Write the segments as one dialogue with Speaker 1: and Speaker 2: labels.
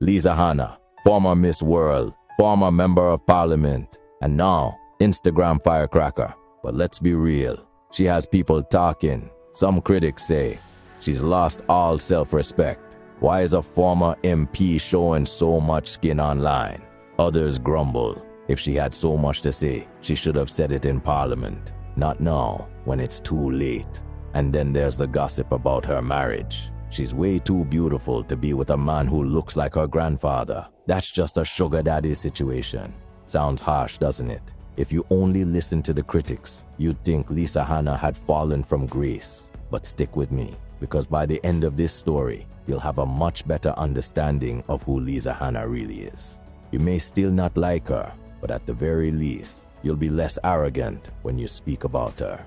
Speaker 1: Lisa Hanna, former Miss World, former Member of Parliament, and now Instagram firecracker. But let's be real, she has people talking. Some critics say she's lost all self-respect. Why is a former MP showing so much skin online? Others grumble. If she had so much to say, she should have said it in Parliament. Not now, when it's too late. And then there's the gossip about her marriage. She's way too beautiful to be with a man who looks like her grandfather. That's just a sugar daddy situation. Sounds harsh, doesn't it? If you only listen to the critics, you'd think Lisa Hanna had fallen from grace. But stick with me, because by the end of this story, you'll have a much better understanding of who Lisa Hanna really is. You may still not like her, but at the very least, you'll be less arrogant when you speak about her.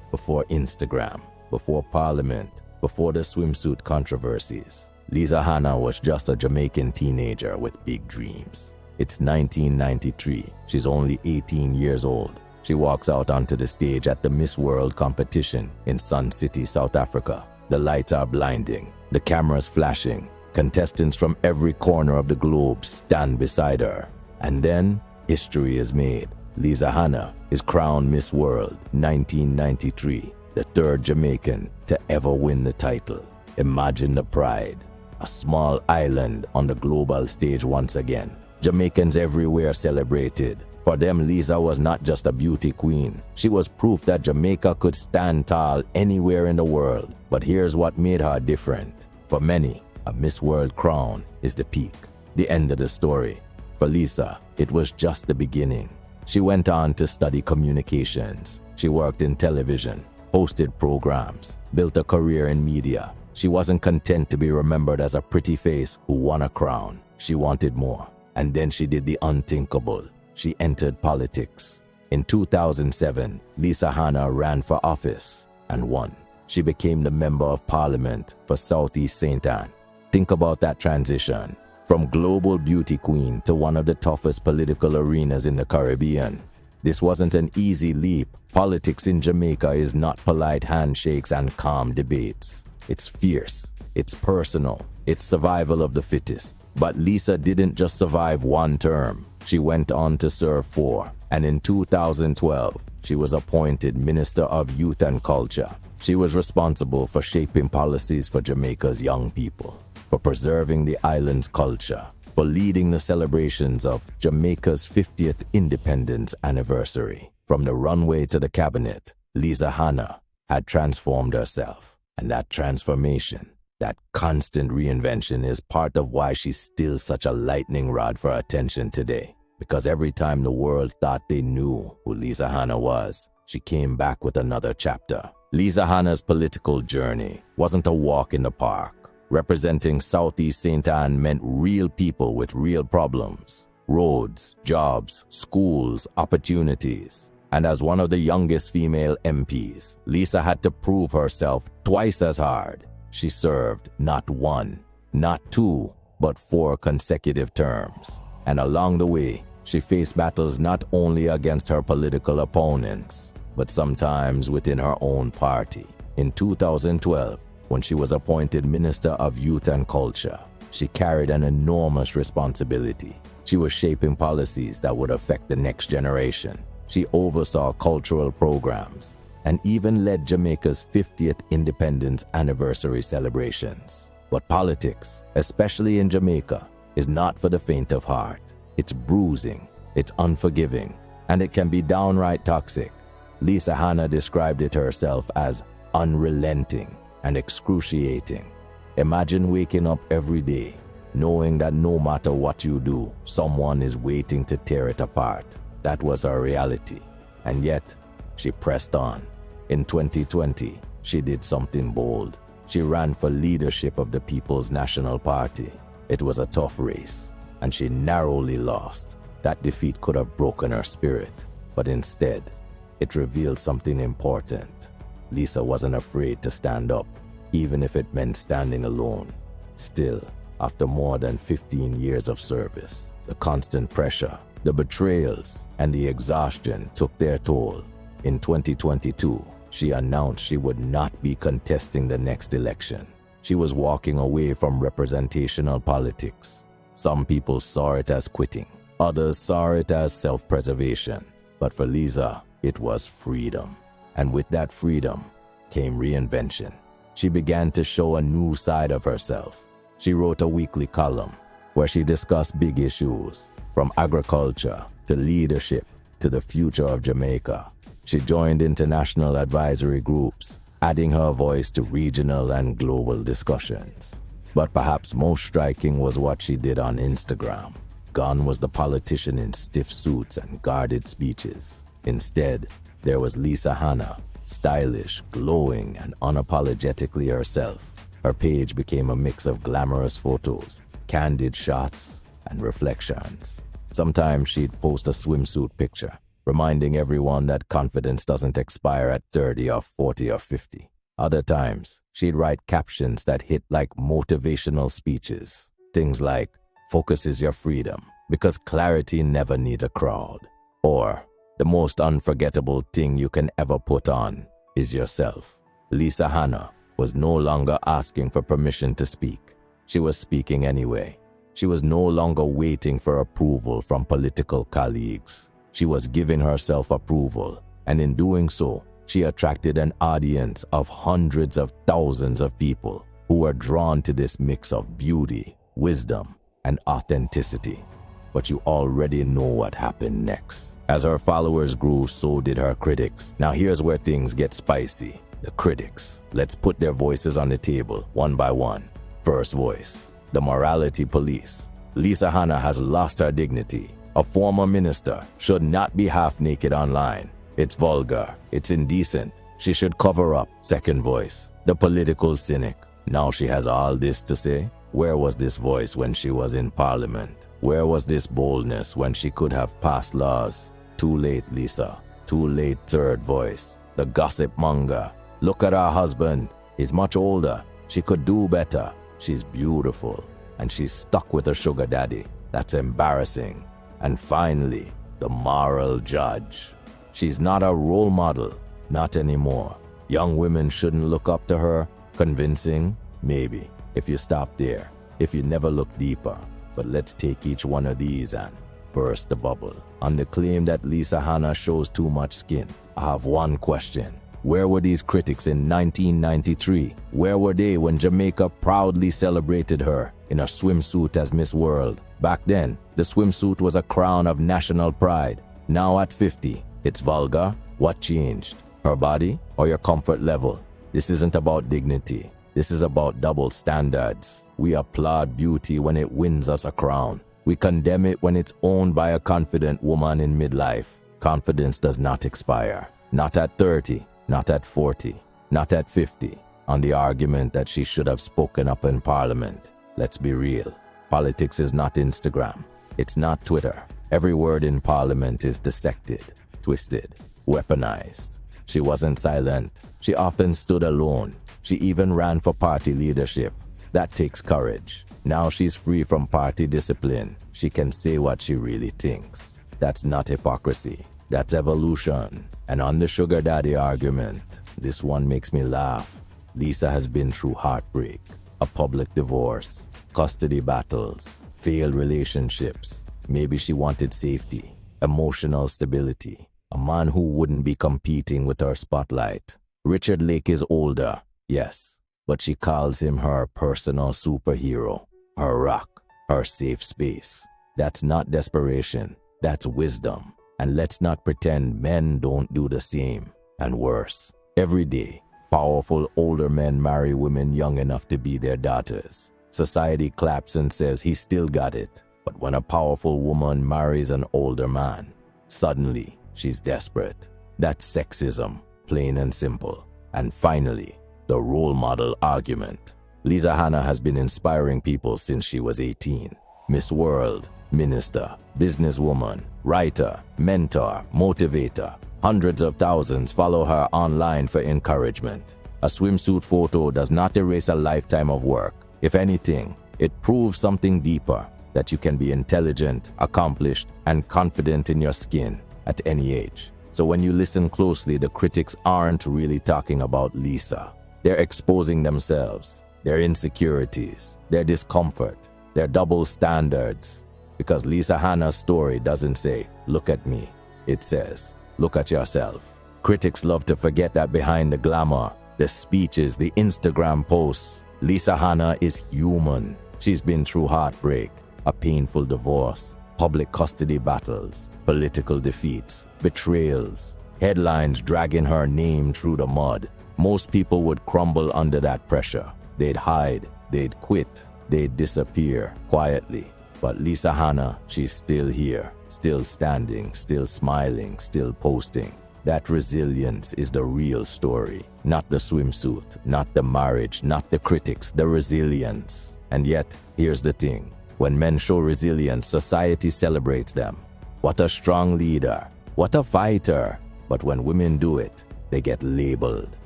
Speaker 1: Before Instagram, before Parliament, before the swimsuit controversies, Lisa Hanna was just a Jamaican teenager with big dreams. It's 1993. She's only 18 years old. She walks out onto the stage at the Miss World competition in Sun City, South Africa. The lights are blinding, the cameras flashing. Contestants from every corner of the globe stand beside her. And then, history is made. Lisa Hanna is crowned Miss World 1993, the third Jamaican to ever win the title. Imagine the pride. A small island on the global stage once again. Jamaicans everywhere celebrated. For them, Lisa was not just a beauty queen. She was proof that Jamaica could stand tall anywhere in the world. But here's what made her different. For many, a Miss World crown is the peak, the end of the story. For Lisa, it was just the beginning. She went on to study communications. She worked in television, hosted programs, built a career in media. She wasn't content to be remembered as a pretty face who won a crown. She wanted more. And then she did the unthinkable. She entered politics. In 2007, Lisa Hanna ran for office and won. She became the Member of Parliament for Southeast St. Anne. Think about that transition. From global beauty queen to one of the toughest political arenas in the Caribbean. This wasn't an easy leap. Politics in Jamaica is not polite handshakes and calm debates. It's fierce. It's personal. It's survival of the fittest. But Lisa didn't just survive one term. She went on to serve 4. And in 2012, she was appointed Minister of Youth and Culture. She was responsible for shaping policies for Jamaica's young people, for preserving the island's culture, for leading the celebrations of Jamaica's 50th independence anniversary. From the runway to the cabinet, Lisa Hanna had transformed herself. And that transformation, that constant reinvention is part of why she's still such a lightning rod for attention today. Because every time the world thought they knew who Lisa Hanna was, she came back with another chapter. Lisa Hanna's political journey wasn't a walk in the park. Representing Southeast St. Anne meant real people with real problems. Roads, jobs, schools, opportunities. And as one of the youngest female MPs, Lisa had to prove herself twice as hard. She served not 1, not 2, but 4 consecutive terms. And along the way, she faced battles not only against her political opponents, but sometimes within her own party. In 2012, when she was appointed Minister of Youth and Culture, she carried an enormous responsibility. She was shaping policies that would affect the next generation. She oversaw cultural programs and even led Jamaica's 50th independence anniversary celebrations. But politics, especially in Jamaica, is not for the faint of heart. It's bruising, it's unforgiving, and it can be downright toxic. Lisa Hanna described it herself as unrelenting and excruciating. Imagine waking up every day knowing that no matter what you do, someone is waiting to tear it apart. That was her reality. And yet, she pressed on. In 2020, she did something bold. She ran for leadership of the People's National Party. It was a tough race, and she narrowly lost. That defeat could have broken her spirit, but instead, it revealed something important. Lisa wasn't afraid to stand up, even if it meant standing alone. Still, after more than 15 years of service, the constant pressure, the betrayals, and the exhaustion took their toll. In 2022, she announced she would not be contesting the next election. She was walking away from representational politics. Some people saw it as quitting. Others saw it as self-preservation. But for Lisa, it was freedom. And with that freedom came reinvention. She began to show a new side of herself. She wrote a weekly column where she discussed big issues, from agriculture to leadership to the future of Jamaica. She joined international advisory groups, adding her voice to regional and global discussions. But perhaps most striking was what she did on Instagram. Gone was the politician in stiff suits and guarded speeches. Instead, there was Lisa Hanna, stylish, glowing, and unapologetically herself. Her page became a mix of glamorous photos, candid shots, and reflections. Sometimes she'd post a swimsuit picture, reminding everyone that confidence doesn't expire at 30 or 40 or 50. Other times, she'd write captions that hit like motivational speeches. Things like, "Focus is your freedom, because clarity never needs a crowd." Or, "The most unforgettable thing you can ever put on is yourself." Lisa Hanna was no longer asking for permission to speak. She was speaking anyway. She was no longer waiting for approval from political colleagues. She was giving herself approval, and in doing so, she attracted an audience of hundreds of thousands of people who were drawn to this mix of beauty, wisdom, and authenticity. But you already know what happened next. As her followers grew, so did her critics. Now here's where things get spicy. The critics. Let's put their voices on the table, one by one. First voice, the morality police. Lisa Hanna has lost her dignity. A former minister should not be half naked online. It's vulgar. It's indecent. She should cover up. Second voice, the political cynic. Now she has all this to say. Where was this voice when she was in parliament? Where was this boldness when she could have passed laws? Too late, Lisa. Too late, third voice. The gossip monger. Look at her husband. He's much older. She could do better. She's beautiful. And she's stuck with her sugar daddy. That's embarrassing. And finally, the moral judge. She's not a role model. Not anymore. Young women shouldn't look up to her. Convincing? Maybe. If you stop there. If you never look deeper. But let's take each one of these and burst the bubble. On the claim that Lisa Hanna shows too much skin, I have one question. Where were these critics in 1993? Where were they when Jamaica proudly celebrated her in a swimsuit as Miss World? Back then, the swimsuit was a crown of national pride. Now at 50, it's vulgar. What changed? Her body or your comfort level? This isn't about dignity. This is about double standards. We applaud beauty when it wins us a crown. We condemn it when it's owned by a confident woman in midlife. Confidence does not expire. Not at 30. Not at 40, not at 50, on the argument that she should have spoken up in Parliament. Let's be real. Politics is not Instagram. It's not Twitter. Every word in Parliament is dissected, twisted, weaponized. She wasn't silent. She often stood alone. She even ran for party leadership. That takes courage. Now she's free from party discipline. She can say what she really thinks. That's not hypocrisy. That's evolution. And on the sugar daddy argument, this one makes me laugh. Lisa has been through heartbreak, a public divorce, custody battles, failed relationships. Maybe she wanted safety, emotional stability, a man who wouldn't be competing with her spotlight. Richard Lake is older, yes, but she calls him her personal superhero, her rock, her safe space. That's not desperation, that's wisdom. And let's not pretend men don't do the same. And worse, every day, powerful older men marry women young enough to be their daughters. Society claps and says he still got it. But when a powerful woman marries an older man, suddenly she's desperate. That's sexism, plain and simple. And finally, the role model argument. Lisa Hanna has been inspiring people since she was 18. Miss World, minister, businesswoman, writer, mentor, motivator. Hundreds of thousands follow her online for encouragement. A swimsuit photo does not erase a lifetime of work. If anything, it proves something deeper, that you can be intelligent, accomplished, and confident in your skin at any age. So when you listen closely, the critics aren't really talking about Lisa. They're exposing themselves, their insecurities, their discomfort. They're double standards. Because Lisa Hanna's story doesn't say, look at me. It says, look at yourself. Critics love to forget that behind the glamour, the speeches, the Instagram posts, Lisa Hanna is human. She's been through heartbreak, a painful divorce, public custody battles, political defeats, betrayals, headlines dragging her name through the mud. Most people would crumble under that pressure. They'd hide, they'd quit, they'd disappear quietly. But Lisa Hanna, she's still here, still standing, still smiling, still posting. That resilience is the real story, not the swimsuit, not the marriage, not the critics, the resilience. And yet, here's the thing. When men show resilience, society celebrates them. What a strong leader, what a fighter. But when women do it, they get labeled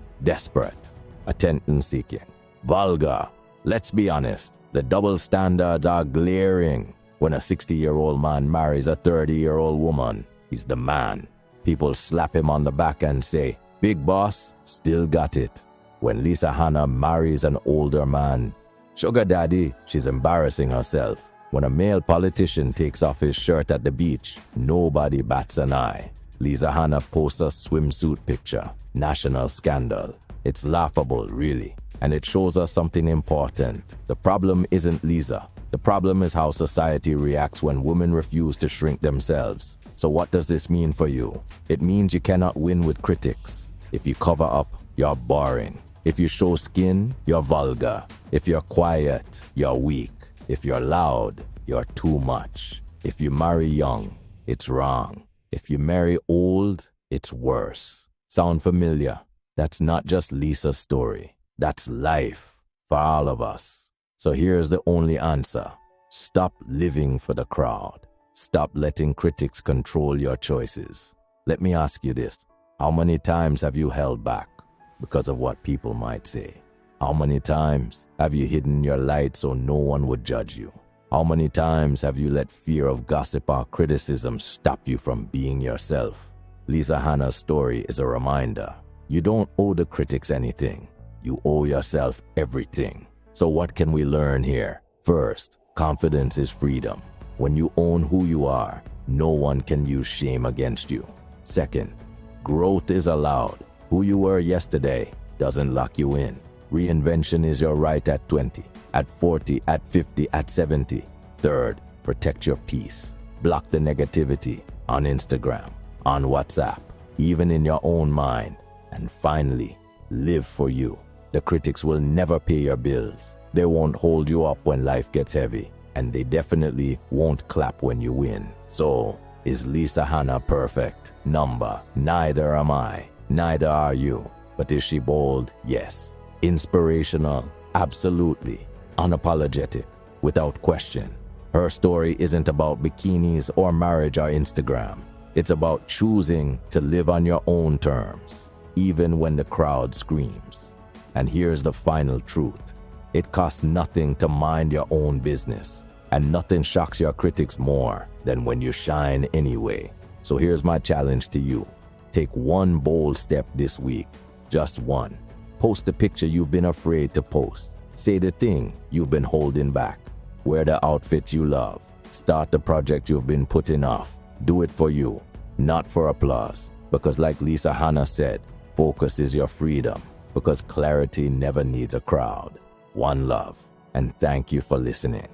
Speaker 1: desperate, attention-seeking, vulgar. Let's be honest, the double standards are glaring. When a 60-year-old man marries a 30-year-old woman, he's the man. People slap him on the back and say, big boss, still got it. When Lisa Hanna marries an older man, sugar daddy, she's embarrassing herself. When a male politician takes off his shirt at the beach, nobody bats an eye. Lisa Hanna posts a swimsuit picture, national scandal. It's laughable, really. And it shows us something important. The problem isn't Lisa. The problem is how society reacts when women refuse to shrink themselves. So what does this mean for you? It means you cannot win with critics. If you cover up, you're boring. If you show skin, you're vulgar. If you're quiet, you're weak. If you're loud, you're too much. If you marry young, it's wrong. If you marry old, it's worse. Sound familiar? That's not just Lisa's story. That's life for all of us. So here's the only answer. Stop living for the crowd. Stop letting critics control your choices. Let me ask you this. How many times have you held back because of what people might say? How many times have you hidden your light so no one would judge you? How many times have you let fear of gossip or criticism stop you from being yourself? Lisa Hanna's story is a reminder. You don't owe the critics anything. You owe yourself everything. So what can we learn here? First, confidence is freedom. When you own who you are, no one can use shame against you. Second, growth is allowed. Who you were yesterday doesn't lock you in. Reinvention is your right at 20, at 40, at 50, at 70. Third, protect your peace. Block the negativity on Instagram, on WhatsApp, even in your own mind. And finally, live for you. The critics will never pay your bills. They won't hold you up when life gets heavy. And they definitely won't clap when you win. So, is Lisa Hanna perfect? Number. Neither am I. Neither are you. But is she bold? Yes. Inspirational? Absolutely. Unapologetic? Without question. Her story isn't about bikinis or marriage or Instagram. It's about choosing to live on your own terms, even when the crowd screams. And here's the final truth. It costs nothing to mind your own business, and nothing shocks your critics more than when you shine anyway. So here's my challenge to you. Take one bold step this week, just one. Post the picture you've been afraid to post. Say the thing you've been holding back. Wear the outfit you love. Start the project you've been putting off. Do it for you, not for applause. Because like Lisa Hanna said, focus is your freedom. Because clarity never needs a crowd. One love, and thank you for listening.